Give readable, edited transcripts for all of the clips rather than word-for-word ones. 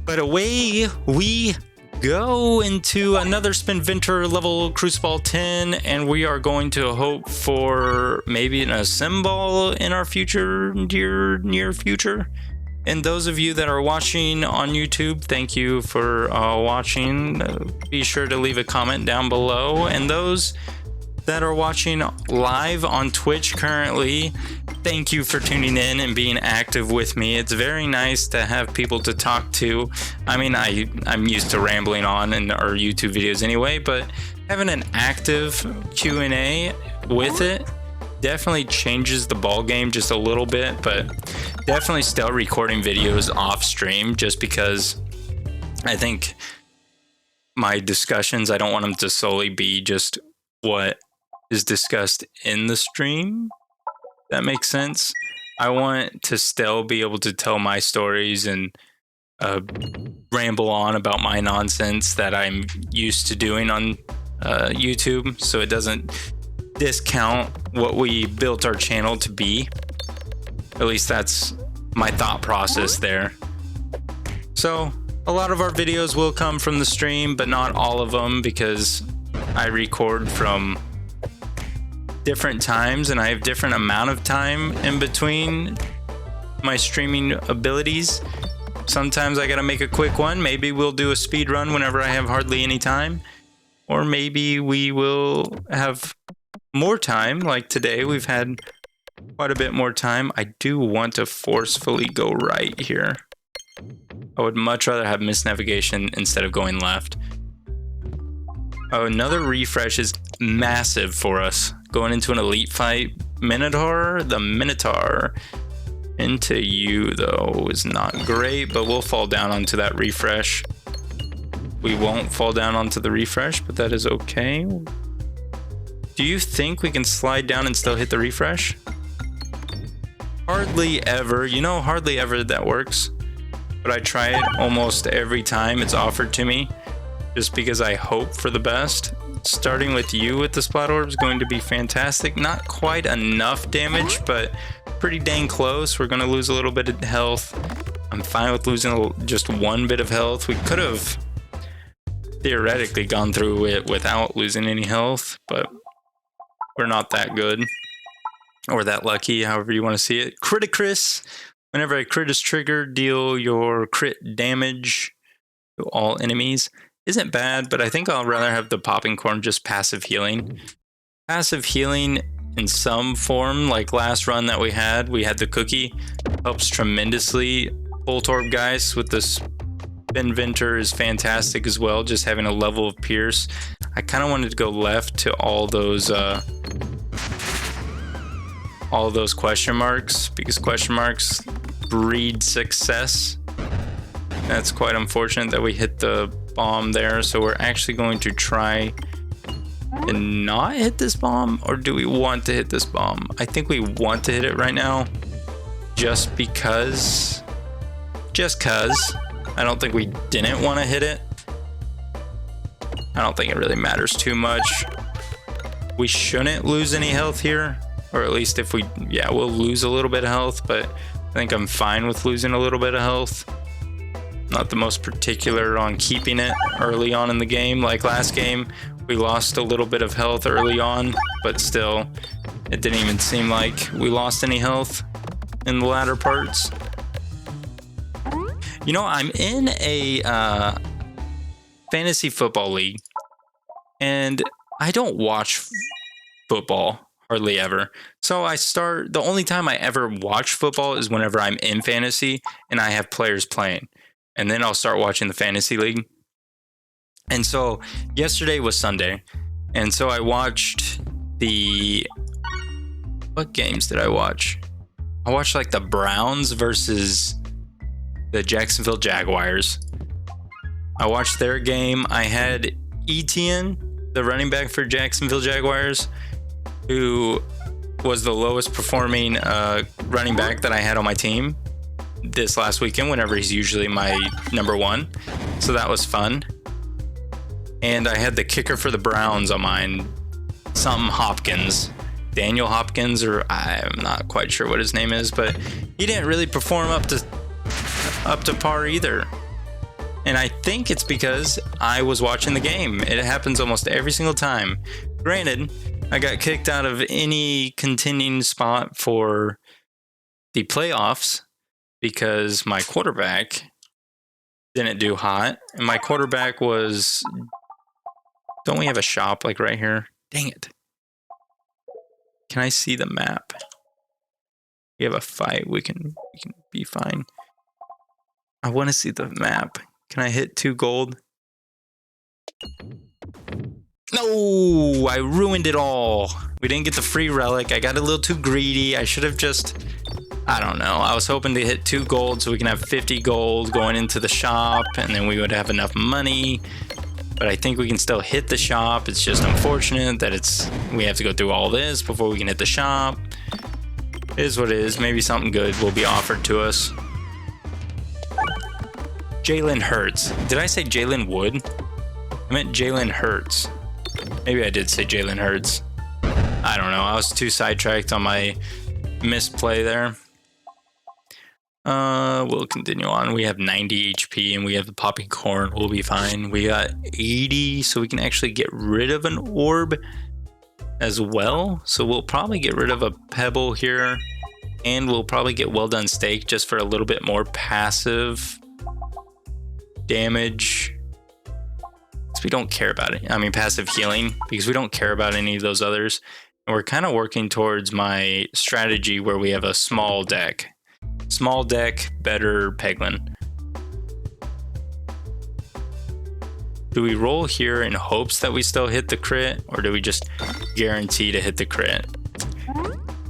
But away we go into another Spinventor level Crucible 10, and we are going to hope for maybe an Assemble in our near future. And those of you that are watching on YouTube, thank you for watching. Be sure to leave a comment down below. And those that are watching live on Twitch currently, thank you for tuning in and being active with me. It's very nice to have people to talk to. I mean, I'm used to rambling on in our YouTube videos anyway, but having an active Q&A with it definitely changes the ball game just a little bit. But definitely still recording videos off stream, just because I think my discussions, I don't want them to solely be just what is discussed in the stream. That makes sense. I want to still be able to tell my stories and ramble on about my nonsense that I'm used to doing on YouTube, so it doesn't discount what we built our channel to be. At least that's my thought process there. So a lot of our videos will come from the stream, but not all of them, because I record from different times and I have different amount of time in between my streaming abilities. Sometimes I gotta make a quick one. Maybe we'll do a speed run whenever I have hardly any time, or maybe we will have more time. Like today, we've had quite a bit more time. I do want to forcefully go right here. I would much rather have missed navigation instead of going left. Oh, another refresh is massive for us. Going into an elite fight. Minotaur, the Minotaur. Into you, though, is not great, but we'll fall down onto that refresh. We won't fall down onto the refresh, but that is okay. Do you think we can slide down and still hit the refresh? Hardly ever. You know, hardly ever that works. But I try it almost every time it's offered to me, just because I hope for the best. Starting with you with the Splat Orb is going to be fantastic. Not quite enough damage, but pretty dang close. We're going to lose a little bit of health. I'm fine with losing just one bit of health. We could have theoretically gone through it without losing any health, but we're not that good. Or that lucky, however you want to see it. Criticris. Whenever a crit is triggered, deal your crit damage to all enemies. Isn't bad, but I think I'll rather have the popping corn, just passive healing. Passive healing in some form, like last run that we had the cookie, helps tremendously. Bolt Orb Geist with this Spinventor is fantastic as well, just having a level of Pierce. I kind of wanted to go left to all those question marks, because question marks breed success. That's quite unfortunate that we hit the bomb there, so we're actually going to try and not hit this bomb. Or do we want to hit this bomb? I think we want to hit it right now, just because. I don't think we didn't want to hit it. I don't think it really matters too much. We shouldn't lose any health here, or at least if we, yeah, we'll lose a little bit of health, but I think I'm fine with losing a little bit of health. Not the most particular on keeping it early on in the game. Like last game, we lost a little bit of health early on, but still, it didn't even seem like we lost any health in the latter parts. You know, I'm in a fantasy football league, and I don't watch football hardly ever. So the only time I ever watch football is whenever I'm in fantasy and I have players playing. And then I'll start watching the fantasy league. And so yesterday was Sunday. And so I watched what games did I watch? I watched like the Browns versus the Jacksonville Jaguars. I watched their game. I had Etienne, the running back for Jacksonville Jaguars, who was the lowest performing running back that I had on my team this last weekend, whenever he's usually my number one. So that was fun. And I had the kicker for the Browns on mine, something Hopkins, Daniel Hopkins, or I'm not quite sure what his name is, but he didn't really perform up to par either. And I think it's because I was watching the game. It happens almost every single time. Granted, I got kicked out of any contending spot for the playoffs because my quarterback didn't do hot. And my quarterback was... Don't we have a shop like right here? Dang it. Can I see the map? We have a fight. We can be fine. I want to see the map. Can I hit 2 gold? No, I ruined it all. We didn't get the free relic. I got a little too greedy. I should have just, I don't know. I was hoping to hit 2 gold so we can have 50 gold going into the shop and then we would have enough money. But I think we can still hit the shop. It's just unfortunate that we have to go through all this before we can hit the shop. It is what it is. Maybe something good will be offered to us. Jalen Hurts. Did I say Jalen Wood? I meant Jalen Hurts. Maybe I did say Jalen Hurts. I don't know. I was too sidetracked on my misplay there. We'll continue on. We have 90 HP and we have the popping corn. We'll be fine. We got 80, so we can actually get rid of an orb as well. So we'll probably get rid of a pebble here and we'll probably get well done steak just for a little bit more passive damage. We don't care about it. I mean, passive healing, because we don't care about any of those others. And we're kind of working towards my strategy where we have a small deck. Small deck, better Peglin. Do we roll here in hopes that we still hit the crit, or do we just guarantee to hit the crit?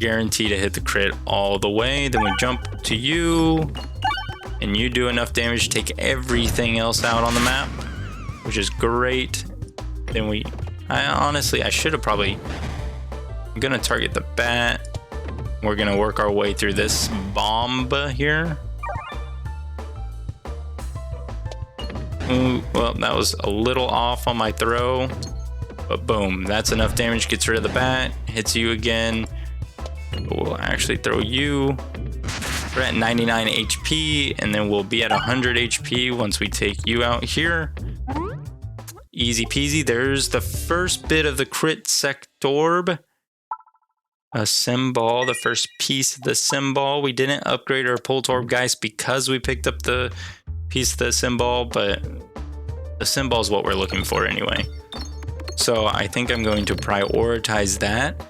Guarantee to hit the crit all the way. Then we jump to you, and you do enough damage to take everything else out on the map, which is great. Then I should have probably, I'm gonna target the bat. We're gonna work our way through this bomb here. Ooh, well, that was a little off on my throw, but boom, that's enough damage, gets rid of the bat, hits you again. We'll actually throw you. We're at 99 HP, and then we'll be at 100 HP once we take you out here. Easy peasy. There's the first bit of the crit sectorb. A symbol, the first piece of the symbol. We didn't upgrade our pull torb guys because we picked up the piece of the symbol, but the symbol is what we're looking for anyway. So I think I'm going to prioritize that.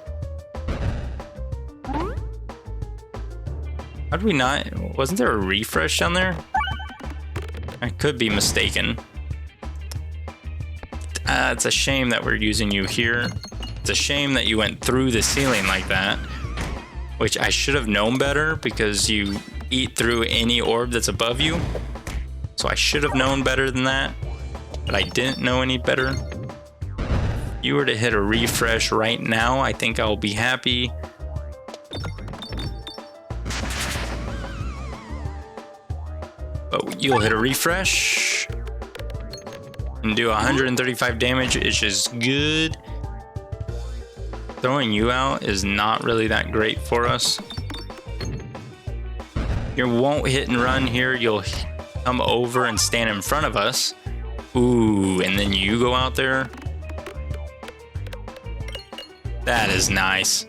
How did we not? Wasn't there a refresh down there? I could be mistaken. It's a shame that we're using you here. It's a shame that you went through the ceiling like that, which I should have known better because you eat through any orb that's above you. So I should have known better than that, but I didn't know any better. If you were to hit a refresh right now, I think I'll be happy. But you'll hit a refresh and do 135 damage, which is good. Throwing you out is not really that great for us. You won't hit and run here. You'll come over and stand in front of us. Ooh, and then you go out there. That is nice.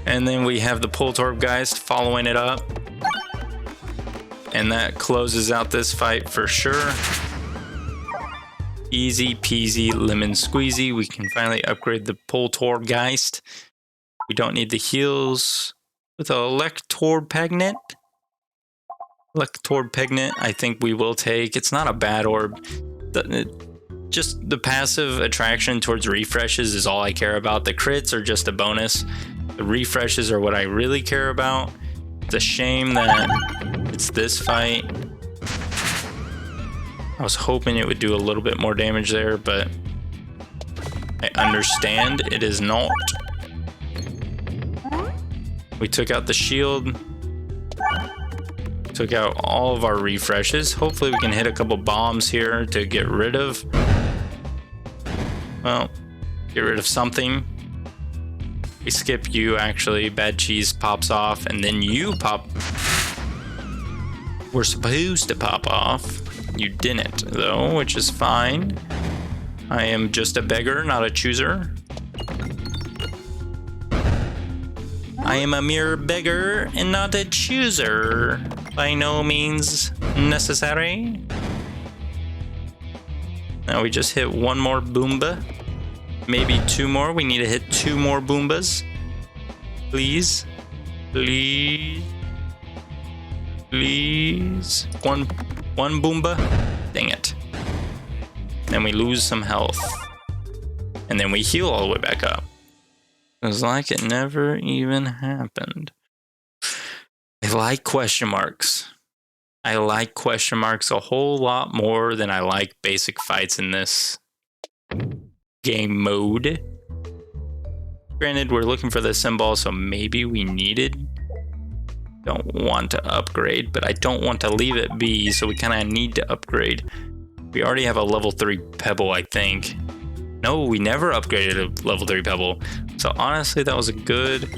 And then we have the Poltergeist following it up. And that closes out this fight for sure. Easy peasy lemon squeezy. We can finally upgrade the Poltergeist. We don't need the heals with an Elector Pegnet. Elector Pegnet, I think we will take. It's not a bad orb. Just the passive attraction towards refreshes is all I care about. The crits are just a bonus. The refreshes are what I really care about. It's a shame that it's this fight. I was hoping it would do a little bit more damage there, but I understand it is not. We took out the shield. Took out all of our refreshes. Hopefully we can hit a couple bombs here to get rid of. Well, get rid of something. We skip you actually. Bad cheese pops off and then you pop. We're supposed to pop off. You didn't, though, which is fine. I am just a beggar, not a chooser. I am a mere beggar and not a chooser. By no means necessary. Now we just hit one more Boomba. Maybe two more. We need to hit two more Boombas. Please. Please. Please. One Boomba. Dang it. Then we lose some health. And then we heal all the way back up. It was like it never even happened. I like question marks. I like question marks a whole lot more than I like basic fights in this game mode. Granted, we're looking for the symbol, so maybe we needed. Don't want to upgrade, but I don't want to leave it be, so we kind of need to upgrade. We already have a level 3 pebble, I think. No, we never upgraded a level 3 pebble. So honestly, that was a good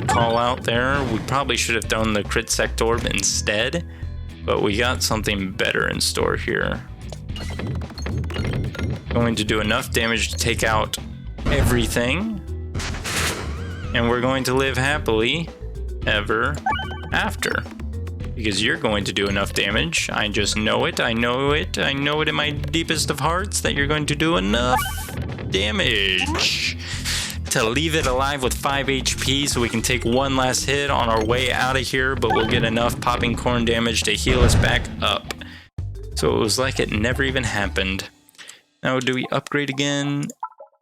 call out there. We probably should have thrown the crit sect orb instead, but we got something better in store here. Going to do enough damage to take out everything, and we're going to live happily ever after. Because you're going to do enough damage. I just know it. I know it. I know it in my deepest of hearts that you're going to do enough damage to leave it alive with 5 HP so we can take one last hit on our way out of here, but we'll get enough popping corn damage to heal us back up. So it was like it never even happened. Now, do we upgrade again?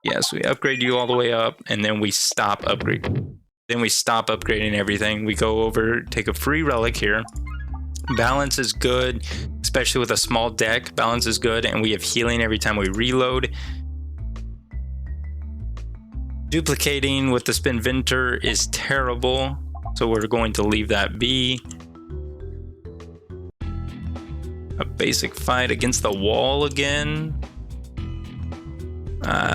Yes, we upgrade you all the way up, and then we stop upgrading. Then we stop upgrading everything. We go over, take a free relic here. Balance is good, especially with a small deck. Balance is good, and we have healing every time we reload. Duplicating with the Spinventor is terrible, so we're going to leave that be. A basic fight against the wall again.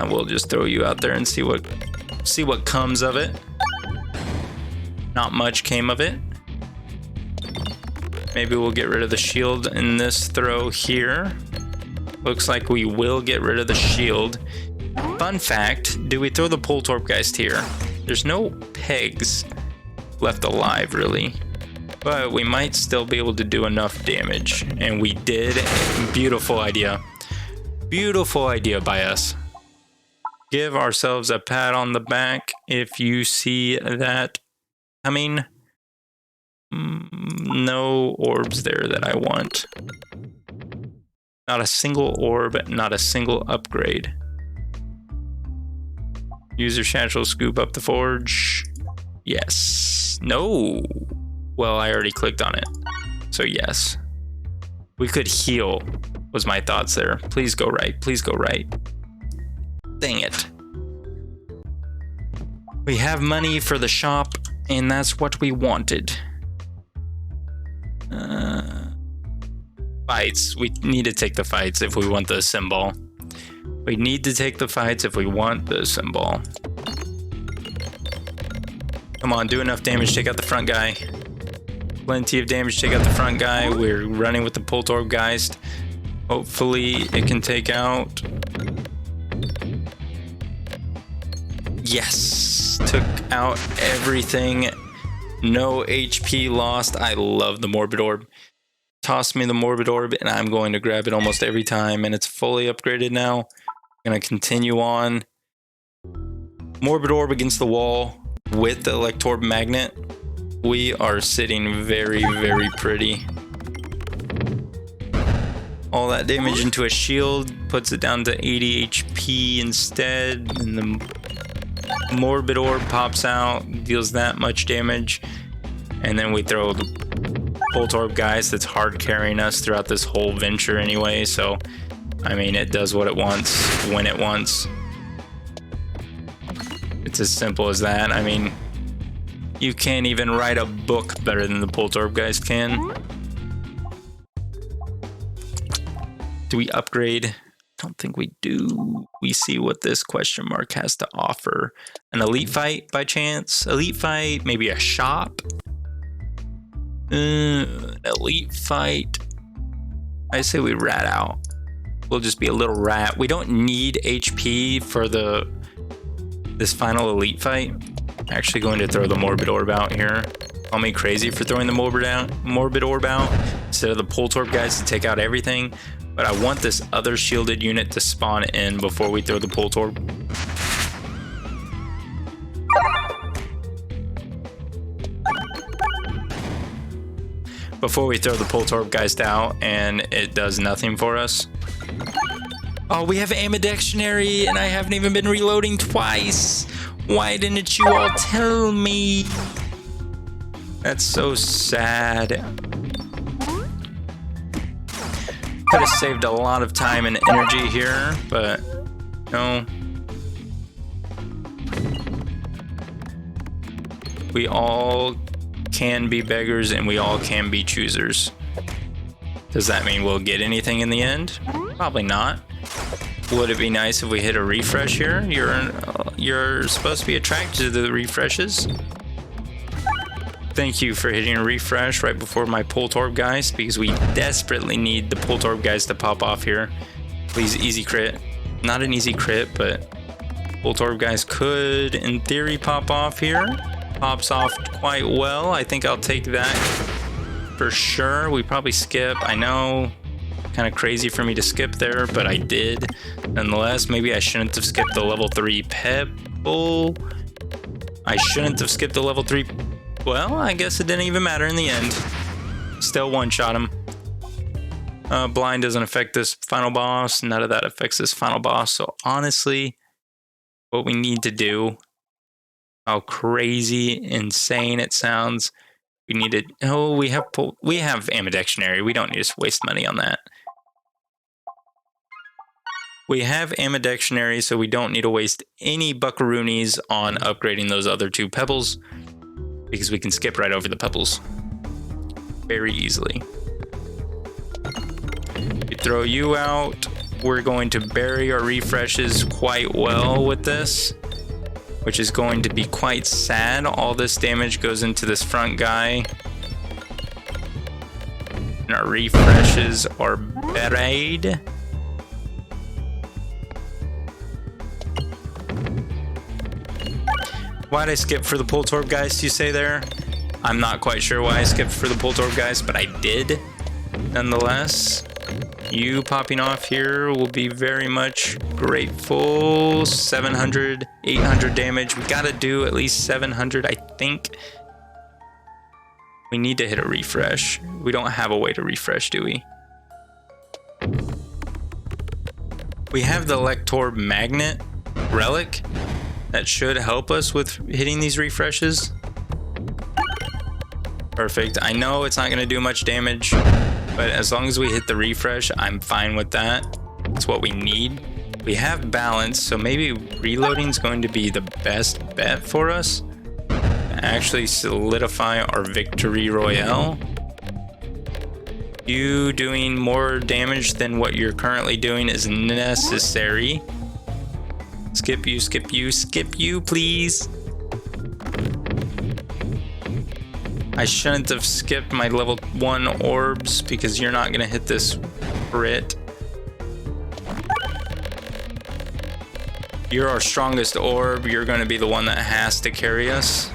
We'll just throw you out there and see what comes of it. Not much came of it. Maybe we'll get rid of the shield in this throw here. Looks like we will get rid of the shield. Fun fact, do we throw the Poltergeist here? There's no pegs left alive, really. But we might still be able to do enough damage. And we did. Beautiful idea. Beautiful idea by us. Give ourselves a pat on the back if you see that coming. No orbs there that I want. Not a single orb, not a single upgrade. User satchel, scoop up the forge. Yes. No. Well, I already clicked on it. So yes. We could heal, was my thoughts there. Please go right. Please go right. Dang it. We have money for the shop, and that's what we wanted. Fights. We need to take the fights if we want the symbol. We need to take the fights if we want the symbol. Come on, do enough damage, take out the front guy. Plenty of damage, take out the front guy. We're running with the Poltergeist. Hopefully it can take out. Yes, took out everything. No HP lost. I love the Morbid Orb. Toss me the Morbid Orb and I'm going to grab it almost every time, and it's fully upgraded now. I'm going to continue on. Morbid Orb against the wall with the Electorb Magnet. We are sitting very, very pretty. All that damage into a shield puts it down to 80 HP instead, and the Morbid Orb pops out, deals that much damage, and then we throw the Poltergeist that's hard carrying us throughout this whole venture anyway, so I mean, it does what it wants when it wants. It's as simple as that. I mean, you can't even write a book better than the Poltergeist can. Do we upgrade? I don't think we do. We see what this question mark has to offer. An elite fight by chance? Elite fight, maybe a shop? Elite fight. I say we rat out. We'll just be a little rat. We don't need HP for this final elite fight. I'm actually going to throw the morbid orb out here. Call me crazy for throwing the morbid orb out instead of the Poltorb guys to take out everything. But I want this other shielded unit to spawn in before we throw the Poltorb. Before we throw the Poltorb guys out and it does nothing for us. Oh, we have ambidextrary and I haven't even been reloading twice. Why didn't you all tell me? That's so sad. Could have saved a lot of time and energy here, but no. We all can be beggars and we all can be choosers. Does that mean we'll get anything in the end? Probably not. Would it be nice if we hit a refresh here? You're supposed to be attracted to the refreshes. Thank you for hitting a refresh right before my Poltorb guys, because we desperately need the Poltorb guys to pop off here. Please, easy crit. Not an easy crit, but Poltorb guys could, in theory, pop off here. Pops off quite well. I think I'll take that for sure. We probably skip. I know, kind of crazy for me to skip there, but I did. Nonetheless, maybe I shouldn't have skipped the level 3 Pebble. I shouldn't have skipped the level 3. Well, I guess it didn't even matter in the end. Still one-shot him. Blind doesn't affect this final boss. None of that affects this final boss. So honestly, what we need to do, how crazy, insane it sounds, we need to, oh, we have ambidextrary. We don't need to waste money on that. We have ambidextrary, so we don't need to waste any buckaroonies on upgrading those other 2 pebbles, because we can skip right over the pebbles very easily. We throw you out. We're going to bury our refreshes quite well with this, which is going to be quite sad. All this damage goes into this front guy. And our refreshes are buried. Why'd I skip for the Poltorb guys, you say there? I'm not quite sure why I skipped for the Poltorb guys, but I did. Nonetheless, you popping off here will be very much grateful. 700, 800 damage. We gotta do at least 700, I think. We need to hit a refresh. We don't have a way to refresh, do we? We have the Lector Magnet Relic. That should help us with hitting these refreshes. Perfect. I know it's not going to do much damage, but as long as we hit the refresh, I'm fine with that. It's what we need. We have balance, so maybe reloading is going to be the best bet for us to actually solidify our victory royale. You doing more damage than what you're currently doing is necessary. Skip you, skip you, skip you, please. I shouldn't have skipped my level 1 orbs because you're not gonna hit this crit. You're our strongest orb. You're gonna be the one that has to carry us.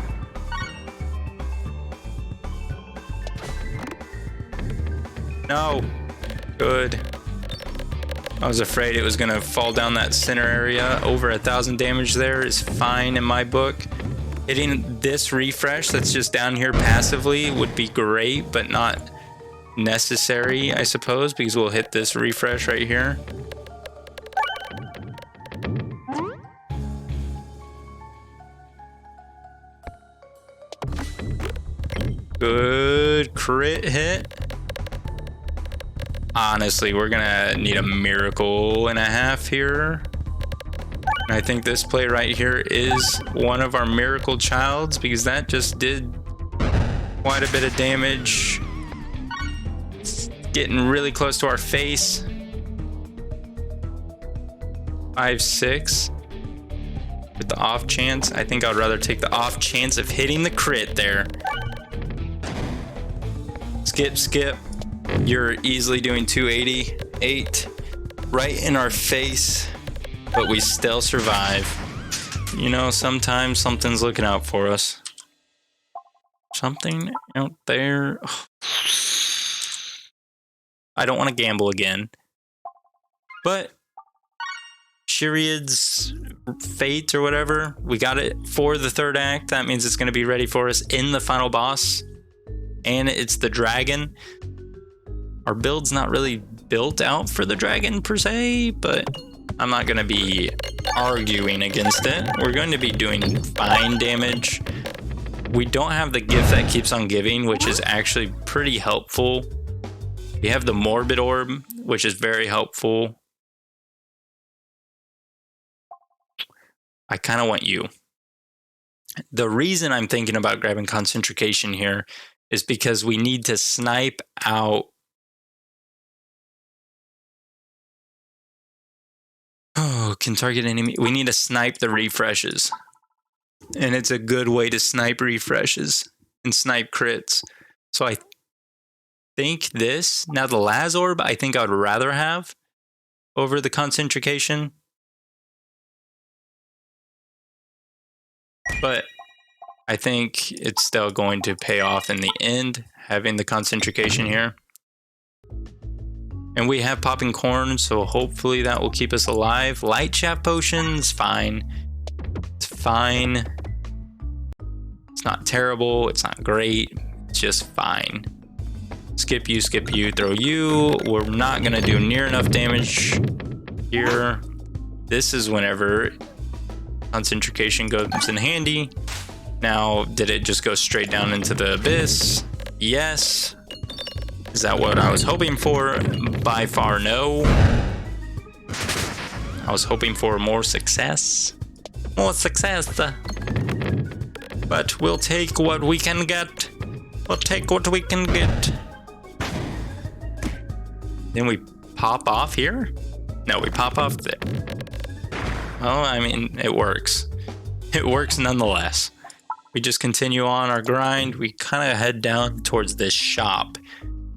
No. Good. I was afraid it was gonna fall down that center area. Over 1,000 damage there is fine in my book. Hitting this refresh that's just down here passively would be great, but not necessary, I suppose, because we'll hit this refresh right here. Good crit hit. Honestly, we're gonna need a miracle and a half here. And I think this play right here is one of our miracle childs, because that just did quite a bit of damage. It's getting really close to our face. 5-6. With the off chance, I think I'd rather take the off chance of hitting the crit there. Skip, skip. You're easily doing 288 right in our face, but we still survive. You know, sometimes something's looking out for us. Something out there. I don't want to gamble again. But Shiriad's fate or whatever, we got it for the third act. That means it's going to be ready for us in the final boss. And it's the dragon. Our build's not really built out for the dragon per se, but I'm not going to be arguing against it. We're going to be doing fine damage. We don't have the gift that keeps on giving, which is actually pretty helpful. We have the morbid orb, which is very helpful. I kind of want you. The reason I'm thinking about grabbing concentration here is because we need to snipe out. Oh, can target enemy. We need to snipe the refreshes. And it's a good way to snipe refreshes and snipe crits. So I think this, now the Laz Orb, I think I would rather have over the concentration. But I think it's still going to pay off in the end, having the concentration here. And we have popping corn, so hopefully that will keep us alive. Light shaft potions, fine. It's fine. It's not terrible, it's not great, it's just fine. Skip you, throw you. We're not gonna do near enough damage here. This is whenever concentration goes in handy. Now, did it just go straight down into the abyss? Yes. Is that what I was hoping for? By far, no. I was hoping for more success. More success. But we'll take what we can get. We'll take what we can get. Then we pop off here? No, we pop off there. Oh, I mean, it works. It works nonetheless. We just continue on our grind. We kind of head down towards this shop.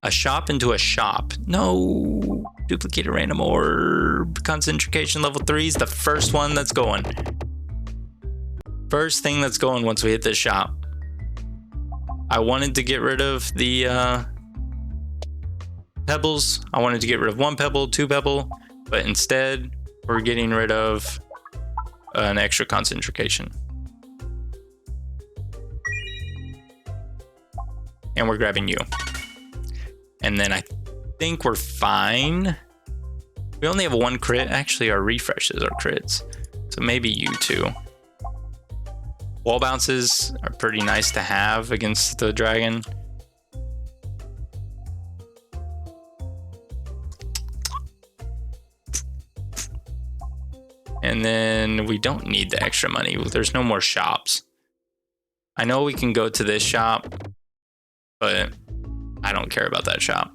A shop into a shop. No. Duplicated random orb. Concentration level 3 is the first one that's going. First thing that's going once we hit this shop. I wanted to get rid of the pebbles. I wanted to get rid of 1 pebble, 2 pebble, but instead we're getting rid of an extra concentration. And we're grabbing you. And then I think we're fine. We only have 1 crit. Actually, our refreshes are crits. So maybe you too. Wall bounces are pretty nice to have against the dragon. And then we don't need the extra money. There's no more shops. I know we can go to this shop, but I don't care about that shop.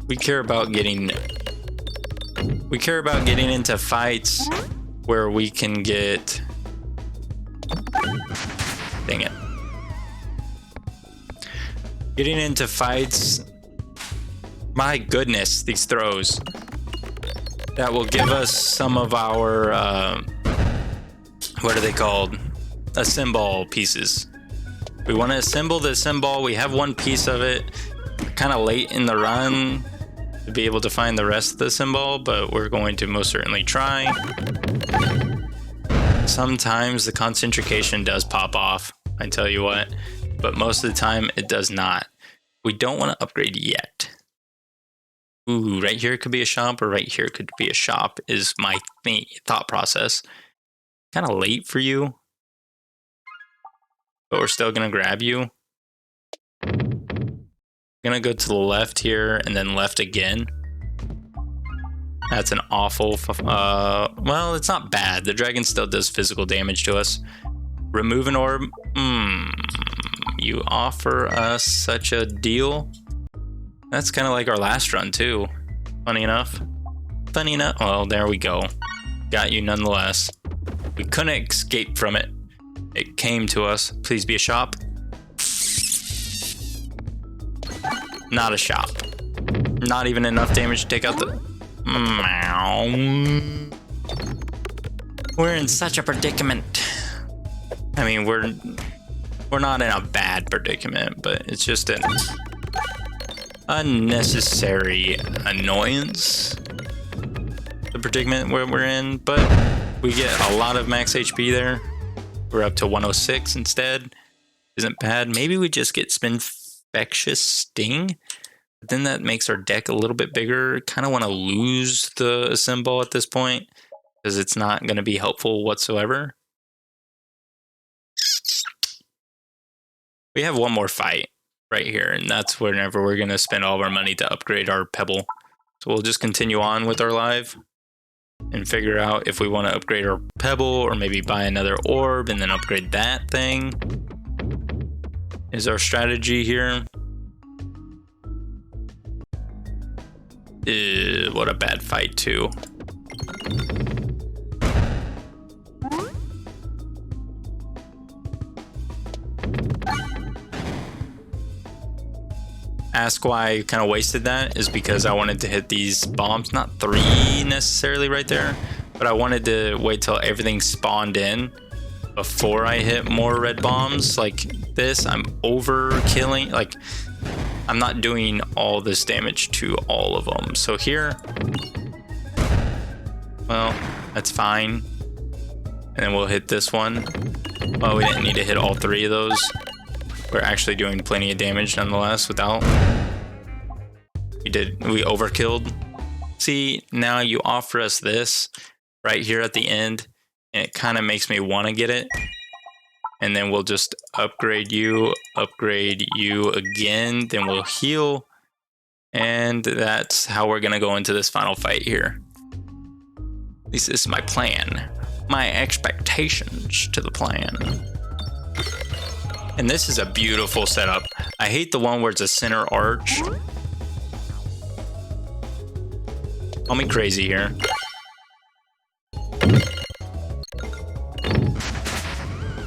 We care about getting into fights where we can get, dang it. Getting into fights, my goodness, these throws. That will give us some of our, what are they called? Assemble pieces. We want to assemble the symbol. We have 1 piece of it. Kind of late in the run to be able to find the rest of the symbol, but we're going to most certainly try. Sometimes the concentration does pop off, I tell you what, but most of the time it does not. We don't want to upgrade yet. Ooh, right here could be a shop, or right here could be a shop is my thought process. Kind of late for you, but we're still gonna grab you. Gonna go to the left here and then left again. That's an awful, well, it's not bad. The dragon still does physical damage to us. Remove an orb. You offer us such a deal. That's kind of like our last run too. Funny enough. Well, there we go. Got you nonetheless. We couldn't escape from it. It came to us. Please be a shop. Not a shop. Not even enough damage to take out the... We're in such a predicament. I mean, we're not in a bad predicament, but it's just an unnecessary annoyance. The predicament where we're in, but we get a lot of max HP there. We're up to 106 instead. Isn't bad. Maybe we just get Spinfectious Sting. But then that makes our deck a little bit bigger. Kind of want to lose the symbol at this point because it's not going to be helpful whatsoever. We have one more fight right here, and that's whenever we're going to spend all of our money to upgrade our Pebble. So we'll just continue on with our live and figure out if we want to upgrade our Pebble or maybe buy another orb and then upgrade that thing. Is our strategy here. What a bad fight too. Ask why I kind of wasted that is because I wanted to hit these bombs, not 3 necessarily right there, but I wanted to wait till everything spawned in before I hit more red bombs. Like this, I'm overkilling, like I'm not doing all this damage to all of them. So here, well, that's fine. And then we'll hit this one. Well, we didn't need to hit all 3 of those. We're actually doing plenty of damage nonetheless without. We overkilled. See, now you offer us this right here at the end, and it kind of makes me want to get it. And then we'll just upgrade you again, then we'll heal. And that's how we're gonna go into this final fight here. At least this is my plan. My expectations to the plan. And this is a beautiful setup. I hate the one where it's a center arch. Call me crazy here.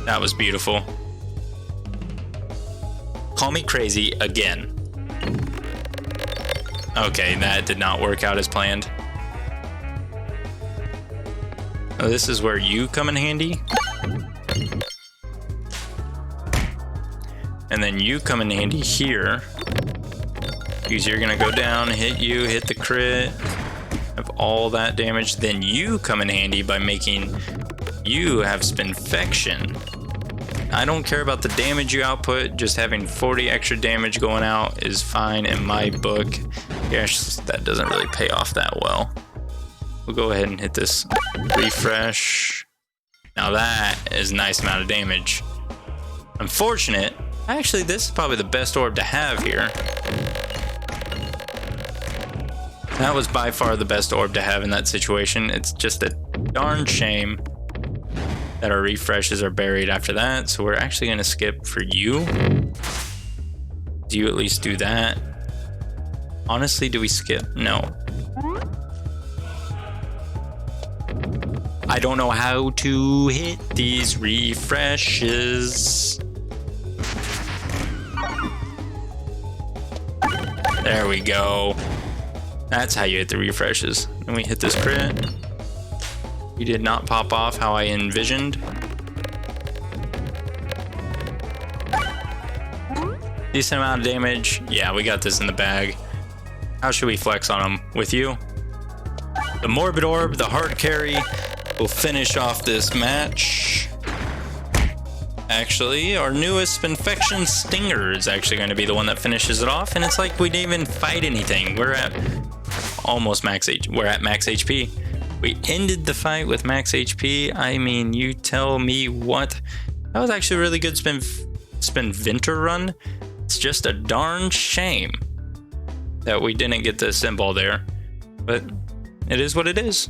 That was beautiful. Call me crazy again. Okay, that did not work out as planned. Oh, this is where you come in handy. And then you come in handy here. Because you're gonna go down, hit you, hit the crit, have all that damage. Then you come in handy by making you have Spinfection. I don't care about the damage you output, just having 40 extra damage going out is fine in my book. Yes, that doesn't really pay off that well. We'll go ahead and hit this refresh. Now that is a nice amount of damage. Unfortunate. Actually, this is probably the best orb to have here. That was by far the best orb to have in that situation. It's just a darn shame that our refreshes are buried after that. So we're actually going to skip for you. Do you at least do that? Honestly, do we skip? No. I don't know how to hit these refreshes. There we go. That's how you hit the refreshes. And we hit this crit. We did not pop off how I envisioned. Decent amount of damage. Yeah, we got this in the bag. How should we flex on them? With you? The Morbid Orb, the hard carry, will finish off this match. Actually, our newest Spinfection Stinger is actually going to be the one that finishes it off. And it's like we didn't even fight anything. We're at almost max HP. We're at max HP. We ended the fight with max HP. I mean, you tell me what. That was actually a really good Spinventor run. It's just a darn shame that we didn't get the symbol there. But it is what it is.